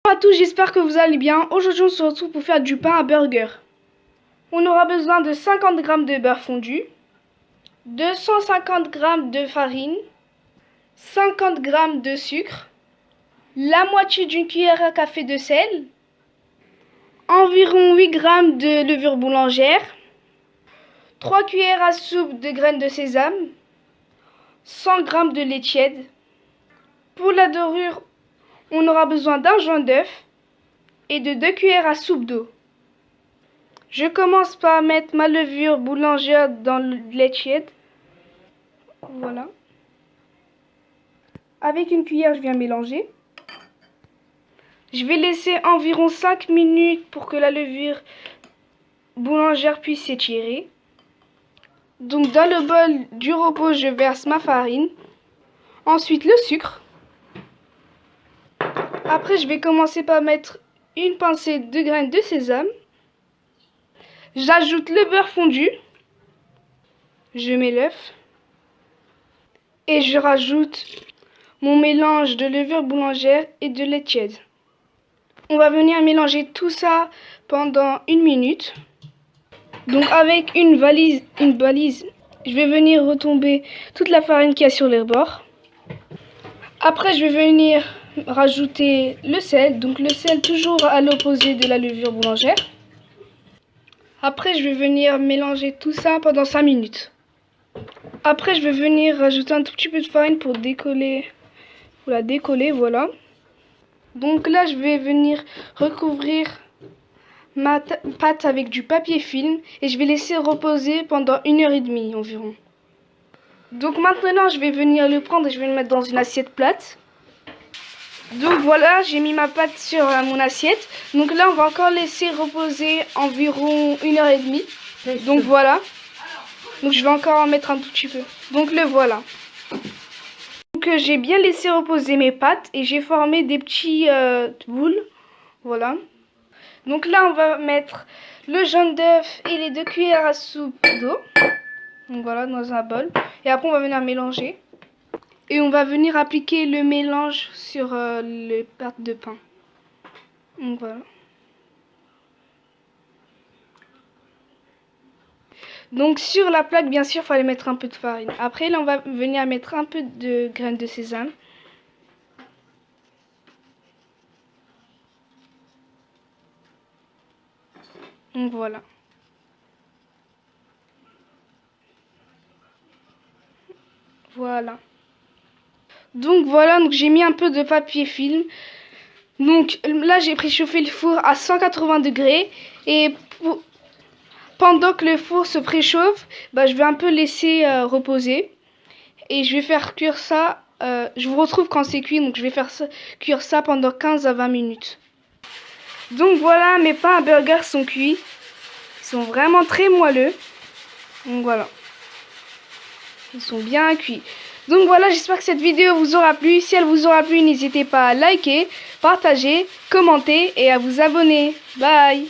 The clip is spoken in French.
Bonjour à tous, j'espère que vous allez bien. Aujourd'hui, on se retrouve pour faire du pain à burger. On aura besoin de 50 g de beurre fondu, 250 g de farine, 50 g de sucre, la moitié d'une cuillère à café de sel, environ 8 g de levure boulangère, 3 cuillères à soupe de graines de sésame, 100 g de lait tiède. Pour la dorure, on aura besoin d'un jaune d'œuf et de 2 cuillères à soupe d'eau. Je commence par mettre ma levure boulangère dans le lait tiède. Voilà. Avec une cuillère, je viens mélanger. Je vais laisser environ 5 minutes pour que la levure boulangère puisse s'étirer. Donc dans le bol du robot, je verse ma farine. Ensuite le sucre. Après, je vais commencer par mettre une pincée de graines de sésame. J'ajoute le beurre fondu. Je mets l'œuf. Et je rajoute mon mélange de levure boulangère et de lait tiède. On va venir mélanger tout ça pendant 1 minute. Donc avec une balise, je vais venir retomber toute la farine qu'il y a sur les bords. Après, je vais venir rajouter le sel. Donc le sel toujours à l'opposé de la levure boulangère. Après, je vais venir mélanger tout ça pendant 5 minutes. Après, je vais venir rajouter un tout petit peu de farine pour la décoller, voilà. Donc là, je vais venir recouvrir ma pâte avec du papier film et je vais laisser reposer pendant 1h30 environ. Donc maintenant, je vais venir le prendre et je vais le mettre dans une assiette plate. Donc voilà, j'ai mis ma pâte sur mon assiette. Donc là, on va encore laisser reposer environ 1h30. Donc voilà. Donc je vais encore en mettre un tout petit peu. Donc le voilà. Donc j'ai bien laissé reposer mes pâtes et j'ai formé des petits boules. Voilà. Donc là, on va mettre le jaune d'œuf et les 2 cuillères à soupe d'eau. Donc voilà, dans un bol. Et après, on va venir mélanger. Et on va venir appliquer le mélange sur les pâtes de pain. Donc voilà. Donc sur la plaque, bien sûr, il fallait mettre un peu de farine. Après, là, on va venir mettre un peu de graines de sésame. Donc voilà. Voilà. Donc voilà, donc j'ai mis un peu de papier film. Donc là, j'ai préchauffé le four à 180 degrés. Et pendant que le four se préchauffe, je vais un peu laisser reposer. Et je vais faire cuire ça. Je vous retrouve quand c'est cuit. Donc je vais faire cuire ça pendant 15 à 20 minutes. Donc voilà, mes pains à burger sont cuits. Ils sont vraiment très moelleux. Donc voilà. Ils sont bien cuits. Donc voilà, j'espère que cette vidéo vous aura plu. Si elle vous aura plu, n'hésitez pas à liker, partager, commenter et à vous abonner. Bye.